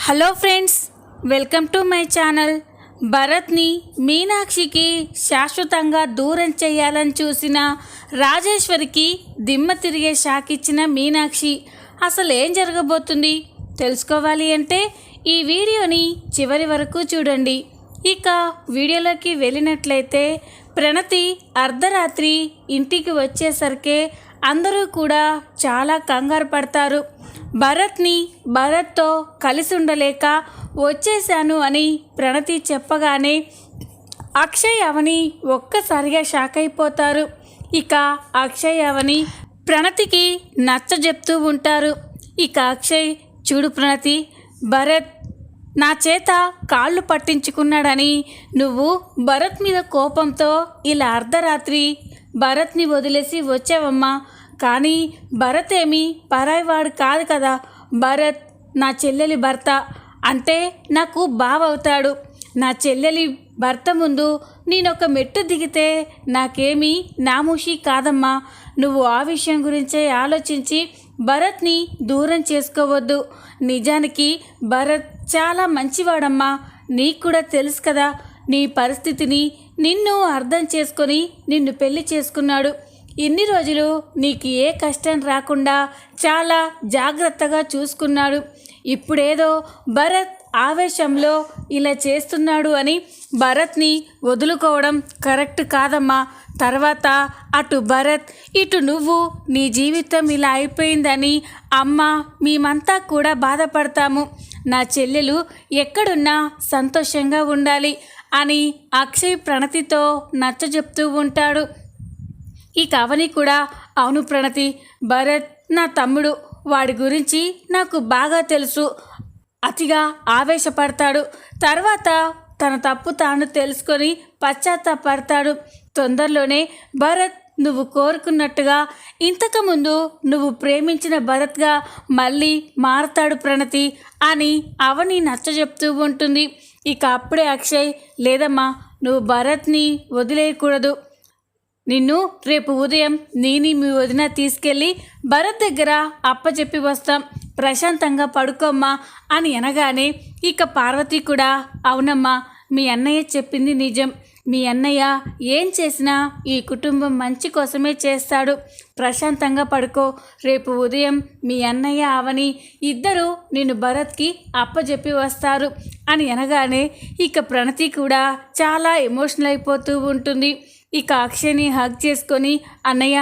Hello friends, welcome to my channel. భరత్ని మీనాక్షికి శాశ్వతంగా దూరం చేయాలని చూసిన రాజేశ్వరికి దిమ్మ తిరిగే షాక్ ఇచ్చిన మీనాక్షి అసలు ఏం జరగబోతుంది తెలుసుకోవాలి అంటే ఈ వీడియోని చివరి వరకు చూడండి. ఇక వీడియోలోకి వెళ్ళినట్లయితే ప్రణతి అర్ధరాత్రి ఇంటికి వచ్చేసరికి అందరూ కూడా చాలా కంగారు పడతారు. భరత్తో కలిసి ఉండలేక వచ్చేశాను అని ప్రణతి చెప్పగానే అక్షయ్ అవని ఒక్కసారిగా షాక్ అయిపోతారు. ఇక అక్షయ్ అవని ప్రణతికి నచ్చజెప్తూ ఉంటారు. ఇక అక్షయ్, చూడు ప్రణతి, భరత్ నా చేత కాళ్ళు పట్టించుకున్నాడని నువ్వు భరత్ మీద కోపంతో ఇలా అర్ధరాత్రి భరత్ని వదిలేసి వచ్చావమ్మా. కానీ భరత్ ఏమీ పరాయివాడు కాదు కదా. భరత్ నా చెల్లెలి భర్త, అంటే నాకు బావ అవుతాడు. నా చెల్లెలి భర్త ముందు నేనొక మెట్టు దిగితే నాకేమీ నామూషి కాదమ్మా. నువ్వు ఆ విషయం గురించే ఆలోచించి భరత్ని దూరం చేసుకోవద్దు. నిజానికి భరత్ చాలా మంచివాడమ్మా. నీకు కూడా తెలుసు కదా నీ పరిస్థితిని. నిన్ను అర్థం చేసుకొని నిన్ను పెళ్లి చేసుకున్నాడు. ఇన్ని రోజులు నీకు ఏ కష్టం రాకుండా చాలా జాగ్రత్తగా చూసుకున్నాడు. ఇప్పుడేదో భరత్ ఆవేశంలో ఇలా చేస్తున్నాడు అని భరత్ని వదులుకోవడం కరెక్ట్ కాదమ్మా. తర్వాత అటు భరత్ ఇటు నువ్వు నీ జీవితం ఇలా అయిపోయిందని అమ్మ మేమంతా కూడా బాధపడతాము. నా చెల్లెలు ఎక్కడున్నా సంతోషంగా ఉండాలి అని అక్షయ్ ప్రణతితో నచ్చజెప్తూ ఉంటాడు. ఇక అవని కూడా, అవును ప్రణతి, భరత్ నా తమ్ముడు, వాడి గురించి నాకు బాగా తెలుసు. అతిగా ఆవేశపడతాడు. తర్వాత తన తప్పు తాను తెలుసుకొని పశ్చాత్తాపడతాడు. తొందరలోనే భరత్ నువ్వు కోరుకున్నట్టుగా, ఇంతకుముందు నువ్వు ప్రేమించిన భరత్గా మళ్ళీ మారతాడు ప్రణతి అని అవని నచ్చజెప్తూ ఉంటుంది. ఇక అప్పుడే అక్షయ్, లేదమ్మా, నువ్వు భరత్ని వదిలేయకూడదు. నిన్ను రేపు ఉదయం మీ వదిన తీసుకెళ్ళి భరత్ దగ్గర అప్పచెప్పి వస్తాం. ప్రశాంతంగా పడుకోమ్మా అని అనగానే ఇక పార్వతి కూడా, అవునమ్మా, మీ అన్నయ్య చెప్పింది నిజం. మీ అన్నయ్య ఏం చేసినా ఈ కుటుంబం మంచి కోసమే చేస్తాడు. ప్రశాంతంగా పడుకో. రేపు ఉదయం మీ అన్నయ్య అవని ఇద్దరు నిన్ను భరత్కి అప్పచెప్పి వస్తారు అని అనగానే ఇక ప్రణతి కూడా చాలా ఎమోషనల్ అయిపోతూ ఉంటుంది. ఇక అక్షయ్ని హగ్ చేసుకొని, అన్నయ్య,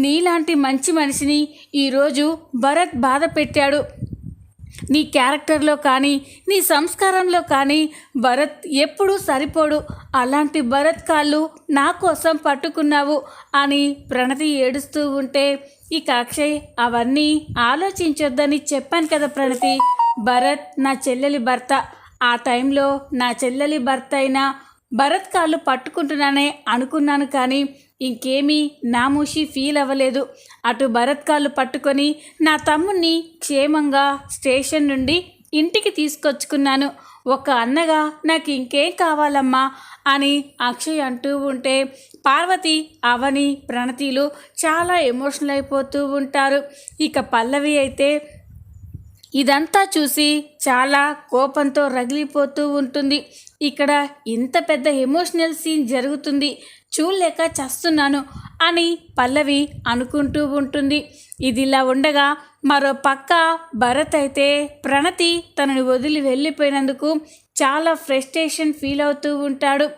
నీలాంటి మంచి మనిషిని ఈరోజు భరత్ బాధ పెట్టాడు. నీ క్యారెక్టర్లో కానీ నీ సంస్కారంలో కానీ భరత్ ఎప్పుడూ సరిపోడు. అలాంటి భరత్ కాళ్ళు నా కోసం పట్టుకున్నావు అని ప్రణతి ఏడుస్తూ ఉంటే ఇక అక్షయ్, అవన్నీ ఆలోచించొద్దని చెప్పాను కదా ప్రణతి. భరత్ నా చెల్లెలి భర్త. ఆ టైంలో నా చెల్లెలి భర్త అయినా భరత్ కాళ్ళు పట్టుకుంటున్నానే అనుకున్నాను, కానీ ఇంకేమీ నామూషి ఫీల్ అవ్వలేదు. అటు భరత్ కాళ్ళు పట్టుకొని నా తమ్ముణ్ణి క్షేమంగా స్టేషన్ నుండి ఇంటికి తీసుకొచ్చుకున్నాను. ఒక అన్నగా నాకు ఇంకేం కావాలమ్మా అని అక్షయ్ అంటూ ఉంటే పార్వతి, అవని, ప్రణతిలు చాలా ఎమోషనల్ అయిపోతూ ఉంటారు. ఇక పల్లవి అయితే ఇదంతా చూసి చాలా కోపంతో రగిలిపోతూ ఉంటుంది. ఇక్కడ ఇంత పెద్ద ఎమోషనల్ సీన్ జరుగుతుంది, చూడలేక చస్తున్నాను అని పల్లవి అనుకుంటూ ఉంటుంది. ఇదిలా ఉండగా మరో పక్క భరత్ అయితే ప్రణతి తనని వదిలి వెళ్ళిపోయినందుకు చాలా ఫ్రస్ట్రేషన్ ఫీల్ అవుతూ ఉంటాడు.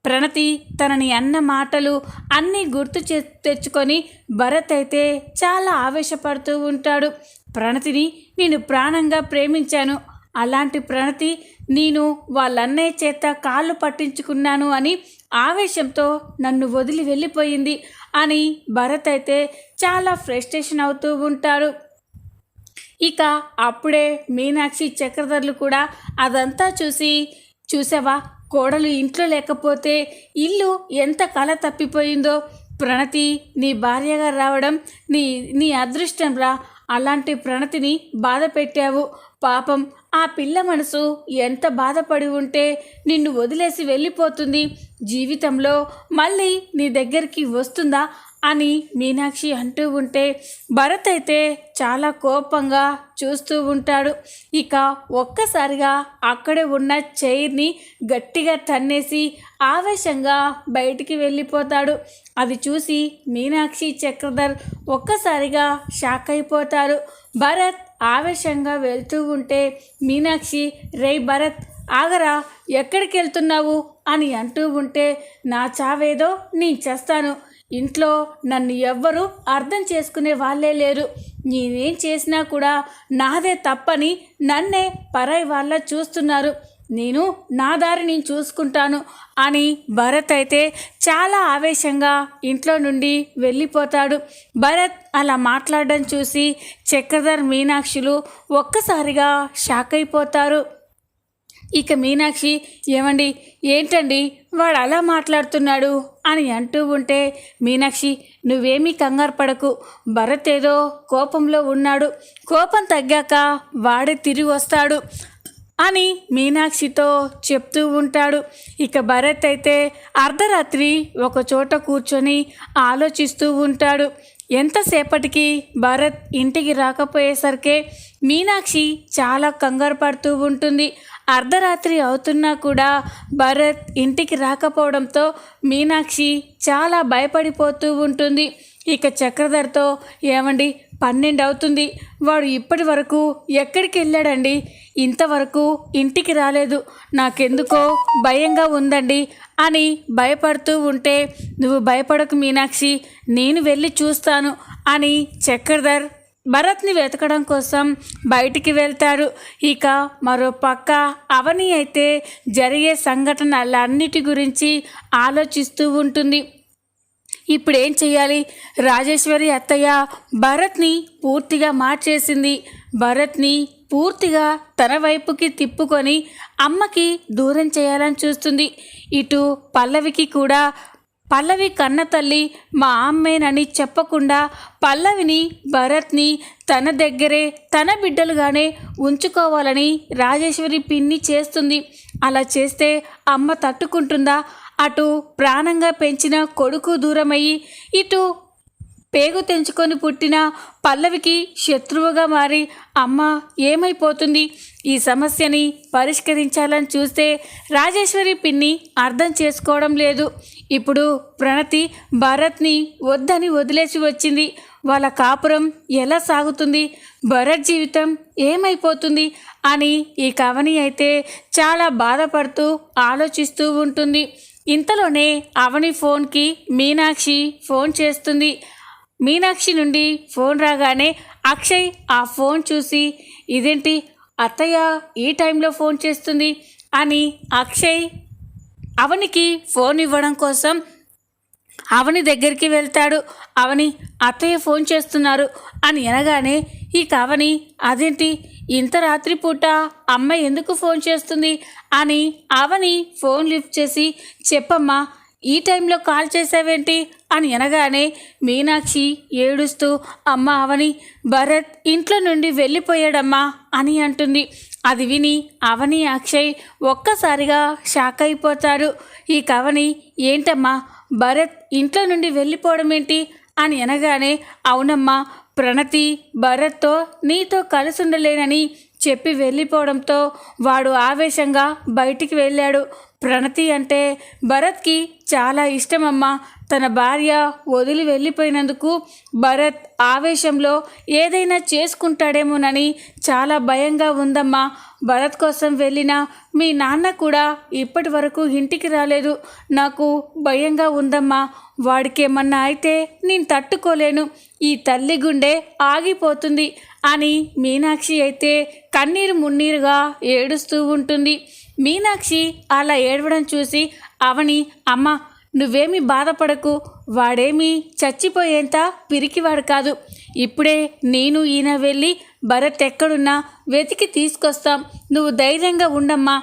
ప్రణతి తనని అన్న మాటలు అన్నీ గుర్తు తెచ్చుకొని భరత్ అయితే చాలా ఆవేశపడుతూ ఉంటాడు. ప్రణతిని నేను ప్రాణంగా ప్రేమించాను. అలాంటి ప్రణతి నేను వాళ్ళన్నయ్య చేత కాళ్ళు పట్టించుకున్నాను అని ఆవేశంతో నన్ను వదిలి వెళ్ళిపోయింది అని భరత్ అయితే చాలా ఫ్రస్ట్రేషన్ అవుతూ ఉంటాడు. ఇక అప్పుడే మీనాక్షి, చక్రధర్లు కూడా అదంతా చూసి, చూసావా, కోడలు ఇంట్లో లేకపోతే ఇల్లు ఎంత కళ తప్పిపోయిందో. ప్రణతి నీ భార్యగా రావడం నీ అదృష్టం రా. అలాంటి ప్రణతిని బాధ పెట్టావు. పాపం ఆ పిల్ల మనసు ఎంత బాధపడి ఉంటే నిన్ను వదిలేసి వెళ్ళిపోతుంది. జీవితంలో మళ్ళీ నీ దగ్గరికి వస్తుందా అని మీనాక్షి అంటూ ఉంటే భరత్ అయితే చాలా కోపంగా చూస్తూ ఉంటాడు. ఇక ఒక్కసారిగా అక్కడే ఉన్న చైర్ని గట్టిగా తన్నేసి ఆవేశంగా బయటికి వెళ్ళిపోతాడు. అది చూసి మీనాక్షి చక్రధర్ ఒక్కసారిగా షాక్ అయిపోతారు. భరత్ ఆవేశంగా వెళ్తూ ఉంటే మీనాక్షి, రేయ్ భరత్ ఆగరా, ఎక్కడికి వెళ్తున్నావు అని అంటూ ఉంటే, నా చావేదో నేను చేస్తాను, ఇంట్లో నన్ను ఎవ్వరూ అర్థం చేసుకునే వాళ్ళే లేరు, నేనేం చేసినా కూడా నాదే తప్పని నన్నే పరాయి వాళ్ళ చూస్తున్నారు, నేను నా దారి నేను చూసుకుంటాను అని భరత్ అయితే చాలా ఆవేశంగా ఇంట్లో నుండి వెళ్ళిపోతాడు. భరత్ అలా మాట్లాడడం చూసి చక్రధర్, మీనాక్షులు ఒక్కసారిగా షాక్ అయిపోతారు. ఇక మీనాక్షి, ఏమండి ఏంటండి వాడు అలా మాట్లాడుతున్నాడు అని అంటూ ఉంటే, మీనాక్షి నువ్వేమీ కంగారు పడకు, భరత్ ఏదో కోపంలో ఉన్నాడు, కోపం తగ్గాక వాడే తిరిగి వస్తాడు అని మీనాక్షితో చెప్తూ ఉంటాడు. ఇక భరత్ అయితే అర్ధరాత్రి ఒక చోట కూర్చొని ఆలోచిస్తూ ఉంటాడు. ఎంతసేపటికి భరత్ ఇంటికి రాకపోయేసరికే మీనాక్షి చాలా కంగారు పడుతూ ఉంటుంది. అర్ధరాత్రి అవుతున్నా కూడా భరత్ ఇంటికి రాకపోవడంతో మీనాక్షి చాలా భయపడిపోతూ ఉంటుంది. ఇక చక్రధర్తో, ఏమండి 12 అవుతుంది, వాడు ఇప్పటి వరకు ఎక్కడికి వెళ్ళాడండి, ఇంతవరకు ఇంటికి రాలేదు, నాకెందుకో భయంగా ఉందండి అని భయపడుతూ ఉంటే, నువ్వు భయపడకు మీనాక్షి, నేను వెళ్ళి చూస్తాను అని చక్రధర్ భరత్ని వెతకడం కోసం బయటికి వెళ్తాడు. ఇక మరో పక్క అవని అయితే జరిగే సంఘటనలన్నిటి గురించి ఆలోచిస్తూ ఉంటుంది. ఇప్పుడు ఏం చెయ్యాలి? రాజేశ్వరి అత్తయ్య భరత్ని పూర్తిగా మార్చేసింది. భరత్ని పూర్తిగా తన వైపుకి తిప్పుకొని అమ్మకి దూరం చేయాలని చూస్తుంది. ఇటు పల్లవికి కూడా, పల్లవి కన్న తల్లి మా అమ్మేనని చెప్పకుండా పల్లవిని, భరత్ని తన దగ్గరే తన బిడ్డలుగానే ఉంచుకోవాలని రాజేశ్వరి పిన్ని చేస్తుంది. అలా చేస్తే అమ్మ తట్టుకుంటుందా? అటు ప్రాణంగా పెంచిన కొడుకు దూరమయ్యి, ఇటు పేగు తెంచుకొని పుట్టిన పల్లవికి శత్రువుగా మారి అమ్మ ఏమైపోతుంది? ఈ సమస్యని పరిష్కరించాలని చూస్తే రాజేశ్వరి పిన్ని అర్థం చేసుకోవడం లేదు. ఇప్పుడు ప్రణతి భరత్ని వద్దని వదిలేసి వచ్చింది. వాళ్ళ కాపురం ఎలా సాగుతుంది? భరత్ జీవితం ఏమైపోతుంది అని ఈ కవని అయితే చాలా బాధపడుతూ ఆలోచిస్తూ ఉంటుంది. ఇంతలోనే అవని ఫోన్కి మీనాక్షి ఫోన్ చేస్తుంది. మీనాక్షి నుండి ఫోన్ రాగానే అక్షయ్ ఆ ఫోన్ చూసి, ఇదేంటి అత్తయ్య ఈ టైంలో ఫోన్ చేస్తుంది అని అక్షయ్ అవనికి ఫోన్ ఇవ్వడం కోసం అవని దగ్గరికి వెళ్తాడు. అవని, అత్తయ్య ఫోన్ చేస్తున్నారు అని అనగానే ఇక అవని, అదేంటి ఇంత రాత్రిపూట అమ్మ ఎందుకు ఫోన్ చేస్తుంది అని అవని ఫోన్ లిఫ్ట్ చేసి, చెప్పమ్మా ఈ టైంలో కాల్ చేసావేంటి అని అనగానే మీనాక్షి ఏడుస్తూ, అమ్మ అవని, భరత్ ఇంట్లో నుండి వెళ్ళిపోయాడమ్మా అని అంటుంది. అది విని అవని, అక్షయ్ ఒక్కసారిగా షాక్ అయిపోతారు. ఈ కవని, ఏంటమ్మా భరత్ ఇంట్లో నుండి వెళ్ళిపోవడం ఏంటి అని అనగానే, అవునమ్మా ప్రణతి భరత్తో నీతో కలిసి ఉండలేనని చెప్పి వెళ్ళిపోవడంతో వాడు ఆవేశంగా బయటికి వెళ్ళాడు. ప్రణతి అంటే భరత్కి చాలా ఇష్టమమ్మా. తన భార్య వదిలి వెళ్ళిపోయినందుకు భరత్ ఆవేశంలో ఏదైనా చేసుకుంటాడేమోనని చాలా భయంగా ఉందమ్మా. భరత్ కోసం వెళ్ళిన మీ నాన్న కూడా ఇప్పటి వరకు ఇంటికి రాలేదు. నాకు భయంగా ఉందమ్మా. వాడికేమన్నా అయితే నేను తట్టుకోలేను. ఈ తల్లి గుండె ఆగిపోతుంది అని మీనాక్షి అయితే కన్నీరు మున్నీరుగా ఏడుస్తూ ఉంటుంది. మీనాక్షి అలా ఏడవడం చూసి అవని, అమ్మ నువ్వేమీ బాధపడకు, వాడేమీ చచ్చిపోయేంత పిరికివాడు కాదు. ఇప్పుడే నేను ఈయన వెళ్ళి భరత్ ఎక్కడున్నా వెతికి తీసుకొస్తాం, నువ్వు ధైర్యంగా ఉండమ్మా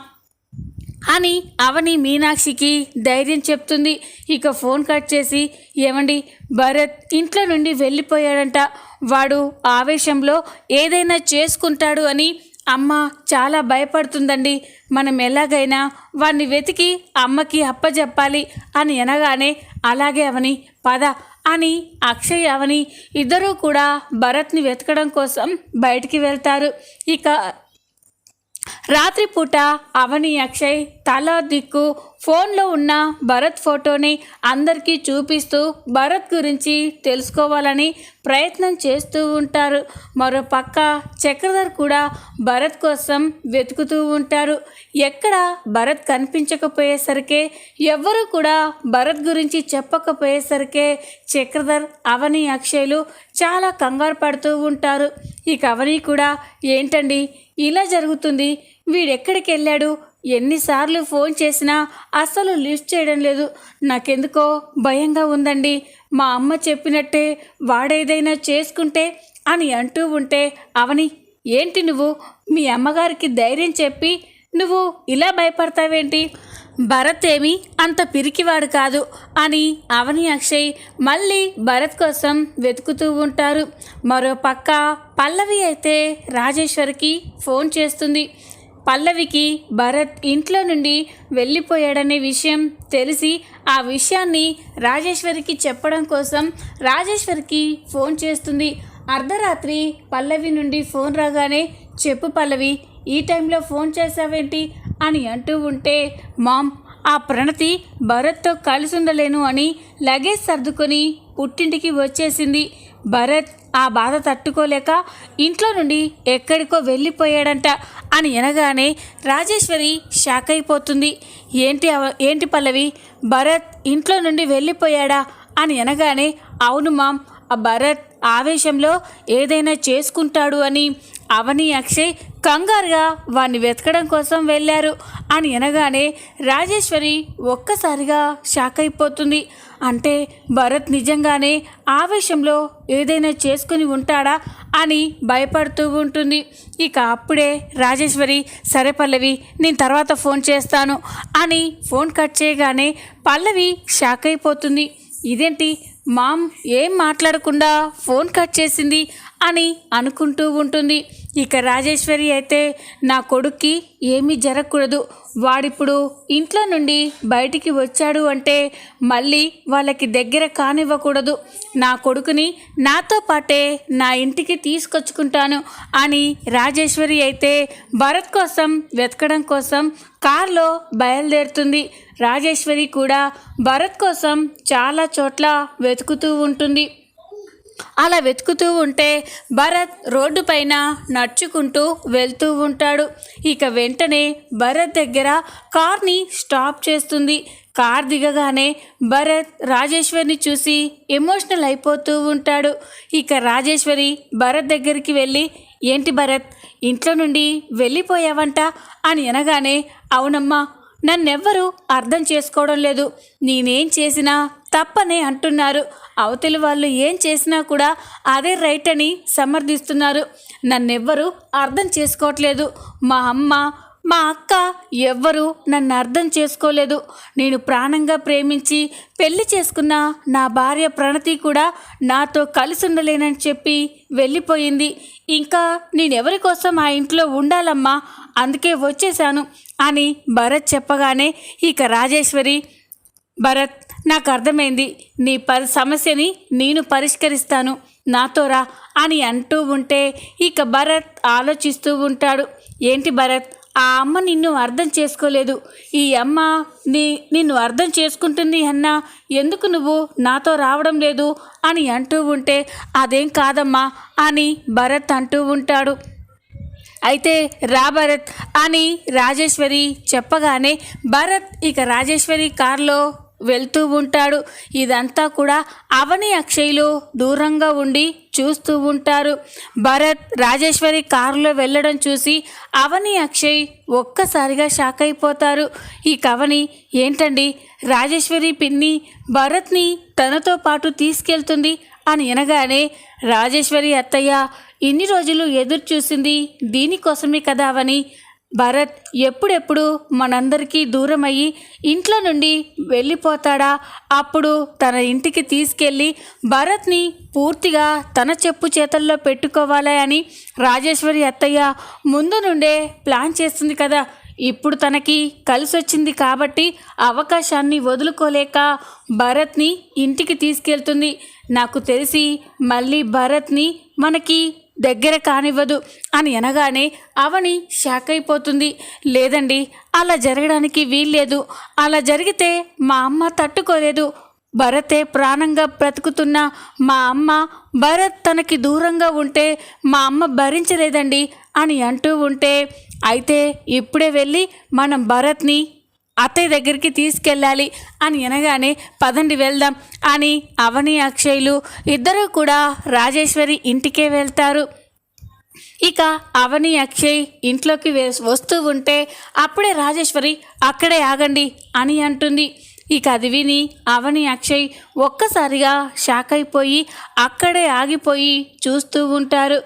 అని అవని మీనాక్షికి ధైర్యం చెప్తుంది. ఇక ఫోన్ కట్ చేసి, ఏమండి భరత్ ఇంట్లో నుండి వెళ్ళిపోయాడంట, వాడు ఆవేశంలో ఏదైనా చేసుకుంటాడు అని అమ్మ చాలా భయపడుతుందండి. మనం ఎలాగైనా వాడిని వెతికి అమ్మకి అప్పచెప్పాలి అని అనగానే అలాగే అవని పద అని అక్షయ్ అవని ఇద్దరూ కూడా భరత్ని వెతకడం కోసం బయటికి వెళ్తారు. ఇక రాత్రిపూట అవని అక్షయ్ తల దిక్కు ఫోన్లో ఉన్న భరత్ ఫోటోని అందరికీ చూపిస్తూ భరత్ గురించి తెలుసుకోవాలని ప్రయత్నం చేస్తూ ఉంటారు. మరో పక్క చక్రధర్ కూడా భరత్ కోసం వెతుకుతూ ఉంటారు. ఎక్కడ భరత్ కనిపించకపోయేసరికే ఎవ్వరూ కూడా భరత్ గురించి చెప్పకపోయేసరికే చక్రధర్ అవని అక్షయ్లు చాలా కంగారు పడుతూ ఉంటారు. ఇక అవని కూడా ఏంటండి ఇలా జరుగుతుంది, వీడెక్కడికి వెళ్ళాడు, ఎన్నిసార్లు ఫోన్ చేసినా అస్సలు లిఫ్ట్ చేయడం లేదు, నాకెందుకో భయంగా ఉందండి, మా అమ్మ చెప్పినట్టే వాడేదైనా చేసుకుంటే అని అంటూ ఉంటే అవని ఏంటి నువ్వు మీ అమ్మగారికి ధైర్యం చెప్పి నువ్వు ఇలా భయపడతావేంటి, భరత్ ఏమీ అంత పిరికివాడు కాదు అని అవని అక్షయ్ మళ్ళీ భరత్ కోసం వెతుకుతూ ఉంటారు. మరో పక్క పల్లవి అయితే రాజేశ్వరికి ఫోన్ చేస్తుంది. పల్లవికి భరత్ ఇంట్లో నుండి వెళ్ళిపోయాడనే విషయం తెలిసి ఆ విషయాన్ని రాజేశ్వరికి చెప్పడం కోసం రాజేశ్వరికి ఫోన్ చేస్తుంది. అర్ధరాత్రి పల్లవి నుండి ఫోన్ రాగానే చెప్పు పల్లవి, ఈ టైంలో ఫోన్ చేసావేంటి అని అంటూ ఉంటే మామ్ ఆ ప్రణతి భరత్తో కలిసి ఉండలేను అని లగేజ్ సర్దుకొని పుట్టింటికి వచ్చేసింది. భరత్ ఆ బాధ తట్టుకోలేక ఇంట్లో నుండి ఎక్కడికో వెళ్ళిపోయాడంట అని అనగానే రాజేశ్వరి షాక్ అయిపోతుంది. ఏంటి పల్లవి, భరత్ ఇంట్లో నుండి వెళ్ళిపోయాడా అని అనగానే అవును మామ్, ఆ భరత్ ఆవేశంలో ఏదైనా చేసుకుంటాడు అని అవని అక్షయ్ కంగారుగా వాడిని వెతకడం కోసం వెళ్ళారు అని అనగానే రాజేశ్వరి ఒక్కసారిగా షాక్ అయిపోతుంది. అంటే భరత్ నిజంగానే ఆవేశంలో ఏదైనా చేసుకుని ఉంటాడా అని భయపడుతూ ఉంటుంది. ఇక అప్పుడే రాజేశ్వరి సరే పల్లవి నేను తర్వాత ఫోన్ చేస్తాను అని ఫోన్ కట్ చేయగానే పల్లవి షాక్ అయిపోతుంది. ఇదేంటి మామ్ ఏం మాట్లాడకుండా ఫోన్ కట్ చేసింది అని అనుకుంటూ ఉంటుంది. ఇక రాజేశ్వరి అయితే నా కొడుక్కి ఏమీ జరగకూడదు, వాడిప్పుడు ఇంట్లో నుండి బయటికి వచ్చాడు అంటే మళ్ళీ వాళ్ళకి దగ్గర కానివ్వకూడదు, నా కొడుకుని నాతో పాటే నా ఇంటికి తీసుకొచ్చుకుంటాను అని రాజేశ్వరి అయితే భరత్ కోసం వెతకడం కోసం కారులో బయలుదేరుతుంది. రాజేశ్వరి కూడా భరత్ కోసం చాలా చోట్ల వెతుకుతూ ఉంటుంది. అలా వెతుకుతూ ఉంటే భరత్ రోడ్డు పైన నడుచుకుంటూ వెళ్తూ ఉంటాడు. ఇక వెంటనే భరత్ దగ్గర కార్ని స్టాప్ చేస్తుంది. కార్ దిగగానే భరత్ రాజేశ్వరిని చూసి ఎమోషనల్ అయిపోతూ ఉంటాడు. ఇక రాజేశ్వరి భరత్ దగ్గరికి వెళ్ళి ఏంటి భరత్ ఇంట్లో నుండి వెళ్ళిపోయావంట అని అనగానే అవునమ్మా, నన్నెవ్వరూ అర్థం చేసుకోవడం లేదు, నేనేం చేసినా తప్పనే అంటున్నారు, అవతలి వాళ్ళు ఏం చేసినా కూడా అదే రైట్ అని సమర్థిస్తున్నారు, నన్నెవ్వరూ అర్థం చేసుకోవట్లేదు, మా అమ్మ మా అక్క ఎవ్వరూ నన్ను అర్థం చేసుకోలేదు, నేను ప్రాణంగా ప్రేమించి పెళ్లి చేసుకున్న నా భార్య ప్రణతి కూడా నాతో కలిసి ఉండలేనని చెప్పి వెళ్ళిపోయింది, ఇంకా నేనెవరి కోసం ఆ ఇంట్లో ఉండాలమ్మా, అందుకే వచ్చేశాను అని భరత్ చెప్పగానే ఇక రాజేశ్వరి భరత్ నాకు అర్థమైంది, నీ సమస్యని నేను పరిష్కరిస్తాను, నాతో రా అని అంటూ ఉంటే ఇక భరత్ ఆలోచిస్తూ ఉంటాడు. ఏంటి భరత్, ఆ అమ్మ నిన్ను అర్థం చేసుకోలేదు, ఈ అమ్మ నిన్ను అర్థం చేసుకుంటుంది అన్నా ఎందుకు నువ్వు నాతో రావడం లేదు అని అంటూ ఉంటే అదేం కాదమ్మా అని భరత్ అంటూ ఉంటాడు. అయితే రా భరత్ అని రాజేశ్వరి చెప్పగానే భరత్ ఇక రాజేశ్వరి కారులో వెళ్తూ ఉంటాడు. ఇదంతా కూడా అవని అక్షయ్లు దూరంగా ఉండి చూస్తూ ఉంటారు. భరత్ రాజేశ్వరి కారులో వెళ్ళడం చూసి అవని అక్షయ్ ఒక్కసారిగా షాక్ అయిపోతారు. ఈ అవని ఏంటండి రాజేశ్వరి పిన్ని భరత్ని తనతో పాటు తీసుకెళ్తుంది అని అనగానే రాజేశ్వరి అత్తయ్య ఇన్ని రోజులు ఎదురు చూసింది దీనికోసమే కదా అవని, భరత్ ఎప్పుడెప్పుడు మనందరికీ దూరం అయ్యి ఇంట్లో నుండి వెళ్ళిపోతాడా, అప్పుడు తన ఇంటికి తీసుకెళ్ళి భరత్ని పూర్తిగా తన చెప్పు చేతల్లో పెట్టుకోవాలి అని రాజేశ్వరి అత్తయ్య ముందు నుండే ప్లాన్ చేస్తుంది కదా, ఇప్పుడు తనకి కలిసొచ్చింది కాబట్టి అవకాశాన్ని వదులుకోలేక భరత్ని ఇంటికి తీసుకెళ్తుంది. నాకు తెలిసి మళ్ళీ భరత్ని మనకి దగ్గర కానివ్వదు అని అనగానే అవని షాక్ అయిపోతుంది. లేదండి, అలా జరగడానికి వీల్లేదు. అలా జరిగితే మా అమ్మ తట్టుకోలేదు. భరతే ప్రాణంగా బ్రతుకుతున్న మా అమ్మ భరత్ తనకి దూరంగా ఉంటే మా అమ్మ భరించలేదండి అని అంటూ ఉంటే, అయితే ఇప్పుడే వెళ్ళి మనం భరత్ని అత్తయ్య దగ్గరికి తీసుకెళ్ళాలి అని అనగానే పదండి వెళ్దాం అని అవని అక్షయ్లు ఇద్దరూ కూడా రాజేశ్వరి ఇంటికే వెళ్తారు. ఇక అవని అక్షయ్ ఇంట్లోకి వస్తూ ఉంటే అప్పుడే రాజేశ్వరి అక్కడే ఆగండి అని అంటుంది. ఇక అది విని అవని అక్షయ్ ఒక్కసారిగా షాక్ అయిపోయి అక్కడే ఆగిపోయి చూస్తూ ఉంటారు.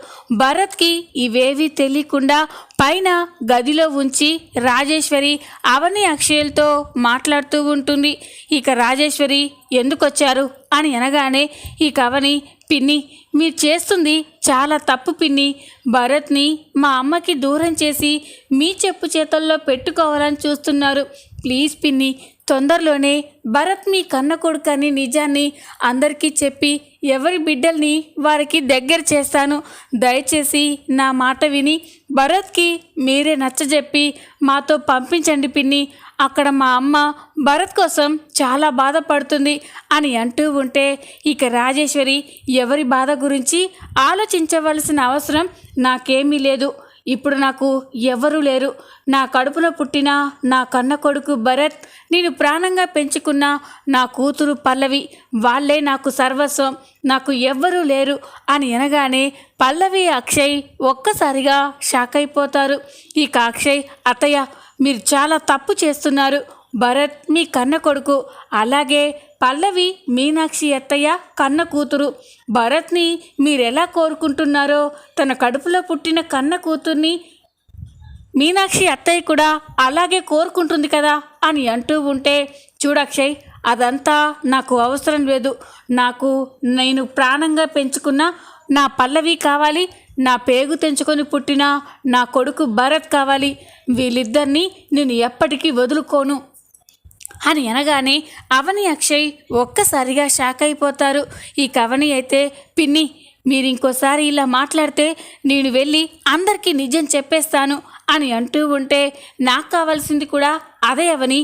భరత్కి ఇవేవీ తెలియకుండా పైన గదిలో ఉంచి రాజేశ్వరి అవని అక్షయ్లతో మాట్లాడుతూ ఉంటుంది. ఇక రాజేశ్వరి ఎందుకు వచ్చారు అని అనగానే ఇక అవని, పిన్ని మీరు చేస్తుంది చాలా తప్పు పిన్ని. భరత్ని మా అమ్మకి దూరం చేసి మీ చెప్పు చేతుల్లో పెట్టుకోవాలని చూస్తున్నారు. ప్లీజ్ పిన్ని, తొందరలోనే భరత్ మీ కన్న కొడుకని నిజాన్ని అందరికీ చెప్పి ఎవరి బిడ్డల్ని వారికి దగ్గర చేస్తాను. దయచేసి నా మాట విని భరత్కి మీరే నచ్చజెప్పి మాతో పంపించండి పిన్ని. అక్కడ మా అమ్మ భరత్ కోసం చాలా బాధపడుతుంది అని అంటూ ఉంటే ఇక రాజేశ్వరి ఎవరి బాధ గురించి ఆలోచించవలసిన అవసరం నాకేమీ లేదు. ఇప్పుడు నాకు ఎవరూ లేరు. నా కడుపున పుట్టిన నా కన్న కొడుకు భరత్, నేను ప్రాణంగా పెంచుకున్న నా కూతురు పల్లవి, వాళ్ళే నాకు సర్వస్వం. నాకు ఎవ్వరూ లేరు అని అనగానే పల్లవి అక్షయ్ ఒక్కసారిగా షాక్ అయిపోతారు. ఇక అక్షయ్, అత్తయ్య మీరు చాలా తప్పు చేస్తున్నారు. భరత్ మీ కన్న కొడుకు, అలాగే పల్లవి మీనాక్షి అత్తయ్య కన్న కూతురు. భరత్ని మీరెలా కోరుకుంటున్నారో తన కడుపులో పుట్టిన కన్న కూతుర్ని మీనాక్షి అత్తయ్య కూడా అలాగే కోరుకుంటుంది కదా అని అంటూ ఉంటే, చూడక్షయ్ అదంతా నాకు అవసరం లేదు. నేను ప్రాణంగా పెంచుకున్న నా పల్లవి కావాలి, నా పేగు తెంచుకొని పుట్టిన నా కొడుకు భరత్ కావాలి. వీళ్ళిద్దరినీ నేను ఎప్పటికీ వదులుకోను అని అనగానే అవని అక్షయ్ ఒక్కసారిగా షాక్ అయిపోతారు. ఈ అవని అయితే, పిన్ని మీరు ఇంకోసారి ఇలా మాట్లాడితే నేను వెళ్ళి అందరికీ నిజం చెప్పేస్తాను అని అంటూ ఉంటే, నాకు కావాల్సింది కూడా అదే అవని,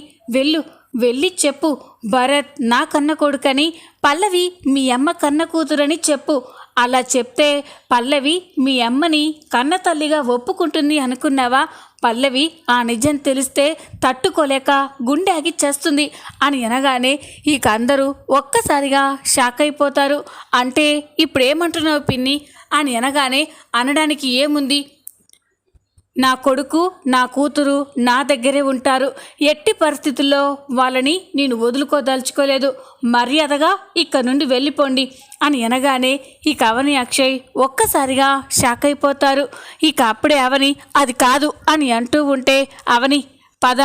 వెళ్ళి చెప్పు భరత్ నా కన్న కొడుకని, పల్లవి మీ అమ్మ కన్న కూతురని చెప్పు. అలా చెప్తే పల్లవి మీ అమ్మని కన్న తల్లిగా ఒప్పుకుంటుంది అనుకున్నావా? పల్లవి ఆ నిజం తెలిస్తే తట్టుకోలేక గుండె ఆగి చేస్తుంది అని అనగానే ఇక అందరూ ఒక్కసారిగా షాక్ అయిపోతారు. అంటే ఇప్పుడేమంటున్నావు పిన్ని అని అనగానే, అనడానికి ఏముంది, నా కొడుకు నా కూతురు నా దగ్గరే ఉంటారు. ఎట్టి పరిస్థితుల్లో వాళ్ళని నేను వదులుకోదలుచుకోలేదు. మర్యాదగా ఇక్కడ నుండి వెళ్ళిపోండి అని అనగానే ఇక అవని అక్షయ్ ఒక్కసారిగా షాక్ అయిపోతారు. ఇక అప్పుడే అవని అది కాదు అని అంటూ ఉంటే, అవని పద,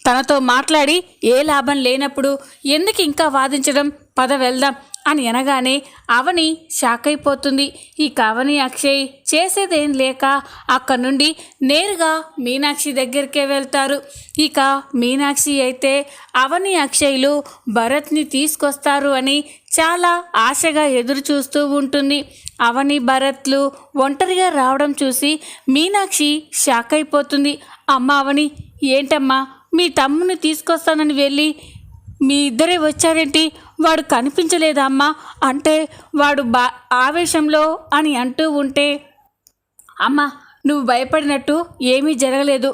తనతో మాట్లాడి ఏ లాభం లేనప్పుడు ఎందుకు ఇంకా వాదించడం, పద వెళ్దాం అని అనగానే అవని షాక్ అయిపోతుంది. ఈ అవని అక్షయ్ చేసేదేం లేక అక్కడి నుండి నేరుగా మీనాక్షి దగ్గరికే వెళ్తారు. ఇక మీనాక్షి అయితే అవని అక్షయ్లు భరత్ని తీసుకొస్తారు అని చాలా ఆశగా ఎదురు చూస్తూ ఉంటుంది. అవని భరత్లు ఒంటరిగా రావడం చూసి మీనాక్షి షాక్ అయిపోతుంది. అమ్మ అవని, ఏంటమ్మా మీ తమ్ముని తీసుకొస్తానని వెళ్ళి మీ ఇద్దరే వచ్చారేంటి? వాడు కనిపించలేదా అమ్మా అంటే వాడు ఆవేశంలో అని అంటూ ఉంటే, అమ్మ నువ్వు భయపడినట్టు ఏమీ జరగలేదు,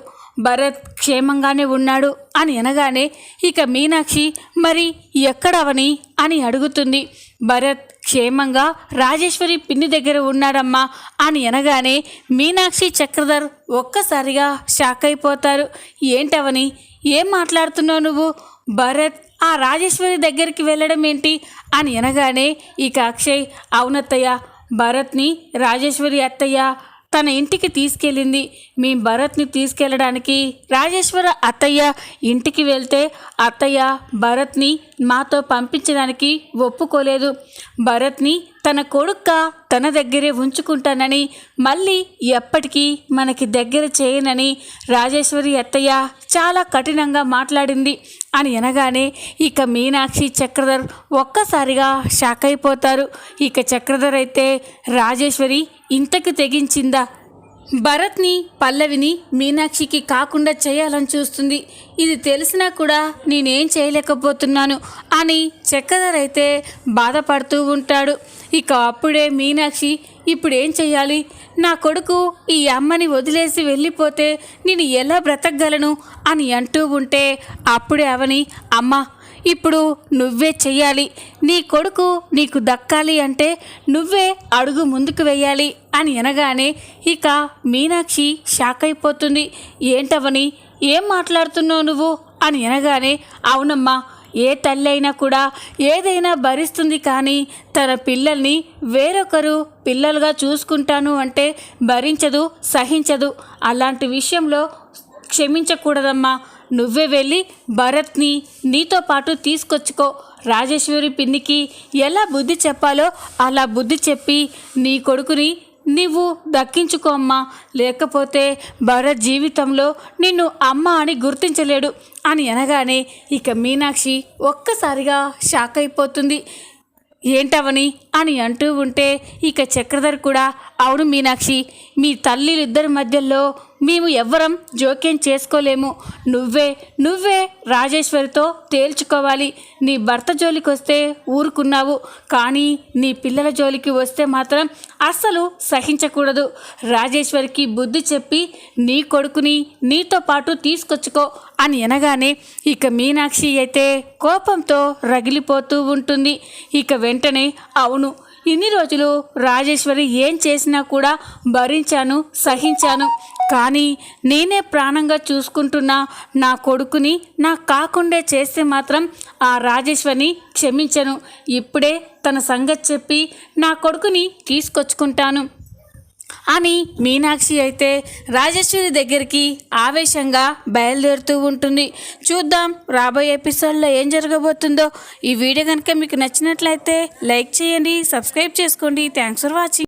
భరత్ క్షేమంగానే ఉన్నాడు అని అనగానే ఇక మీనాక్షి మరి ఎక్కడవని అని అడుగుతుంది. భరత్ క్షేమంగా రాజేశ్వరి పిన్ని దగ్గర ఉన్నాడమ్మా అని అనగానే మీనాక్షి చక్రధర్ ఒక్కసారిగా షాక్ అయిపోతారు. ఏంటవని, ఏం మాట్లాడుతున్నావు నువ్వు? భరత్ ఆ రాజేశ్వరి దగ్గరికి వెళ్ళడం ఏంటి అని అనగానే ఇక అక్షయ్, అవునత్తయ్య, భరత్ని రాజేశ్వరి అత్తయ్య తన ఇంటికి తీసుకెళ్ళింది. మేము భరత్ని తీసుకెళ్ళడానికి రాజేశ్వర అత్తయ్య ఇంటికి వెళ్తే అత్తయ్య భరత్ని మాతో పంపించడానికి ఒప్పుకోలేదు. భరత్ని తన కొడుక్గా తన దగ్గరే ఉంచుకుంటానని, మళ్ళీ ఎప్పటికీ మనకి దగ్గర చేయనని రాజేశ్వరి అత్తయ్య చాలా కఠినంగా మాట్లాడింది అని అనగానే ఇక మీనాక్షి చక్రధర్ ఒక్కసారిగా షాక్ అయిపోతారు. ఇక చక్రధర్ అయితే రాజేశ్వరి ఇంతకు తెగించిందా, భరత్ని పల్లవిని మీనాక్షికి కాకుండా చేయాలని చూస్తుంది, ఇది తెలిసినా కూడా నేనేం చేయలేకపోతున్నాను అని చక్రధర్ అయితే బాధపడుతూ ఉంటాడు. ఇక అప్పుడే మీనాక్షి ఇప్పుడేం చెయ్యాలి, నా కొడుకు ఈ అమ్మని వదిలేసి వెళ్ళిపోతే నేను ఎలా బ్రతకగలను అని అంటూ ఉంటే అప్పుడే అవని, అమ్మ ఇప్పుడు నువ్వే చెయ్యాలి, నీ కొడుకు నీకు దక్కాలి అంటే నువ్వే అడుగు ముందుకు వెయ్యాలి అని అనగానే ఇక మీనాక్షి షాక్ అయిపోతుంది. ఏంటవని, ఏం మాట్లాడుతున్నావు నువ్వు అని అనగానే, అవునమ్మా, ఏ తల్లి అయినా కూడా ఏదైనా భరిస్తుంది, కానీ తన పిల్లల్ని వేరొకరు పిల్లలుగా చూసుకుంటాను అంటే భరించదు, సహించదు. అలాంటి విషయంలో క్షమించకూడదమ్మా. నువ్వే వెళ్ళి భరత్ని నీతో పాటు తీసుకొచ్చుకో. రాజేశ్వరి పిన్నికి ఎలా బుద్ధి చెప్పాలో అలా బుద్ధి చెప్పి నీ కొడుకుని నీవు దక్కించుకో అమ్మా, లేకపోతే భరత్ జీవితంలో నిన్ను అమ్మ అని గుర్తించలేడు అని అనగానే ఇక మీనాక్షి ఒక్కసారిగా షాక్ అయిపోతుంది. ఏంటవని అని అంటూ ఉంటే ఇక చక్రధర్ కూడా, అవును మీనాక్షి, మీ తల్లిలిద్దరి మధ్యలో మేము ఎవ్వరం జోక్యం చేసుకోలేము, నువ్వే రాజేశ్వరితో తేల్చుకోవాలి. నీ భర్త జోలికి వస్తే ఊరుకున్నావు, కానీ నీ పిల్లల జోలికి వస్తే మాత్రం అస్సలు సహించకూడదు. రాజేశ్వరికి బుద్ధి చెప్పి నీ కొడుకుని నీతో పాటు తీసుకొచ్చుకో అని అనగానే ఇక మీనాక్షి అయితే కోపంతో రగిలిపోతూ ఉంటుంది. ఇక వెంటనే, అవును, ఇన్ని రోజులు రాజేశ్వరి ఏం చేసినా కూడా భరించాను, సహించాను, కానీ నేనే ప్రాణంగా చూసుకుంటున్న నా కొడుకుని నాకు కాకుండా చేస్తే మాత్రం ఆ రాజేశ్వరిని క్షమించను. ఇప్పుడే తన సంగతి చెప్పి నా కొడుకుని తీసుకొచ్చుకుంటాను అని మీనాక్షి అయితే రాజేశ్వరి దగ్గరికి ఆవేశంగా బయలుదేరుతూ ఉంటుంది. చూద్దాం రాబోయే ఎపిసోడ్లో ఏం జరగబోతుందో. ఈ వీడియో కనుక మీకు నచ్చినట్లయితే లైక్ చేయండి, సబ్స్క్రైబ్ చేసుకోండి. Thanks for watching.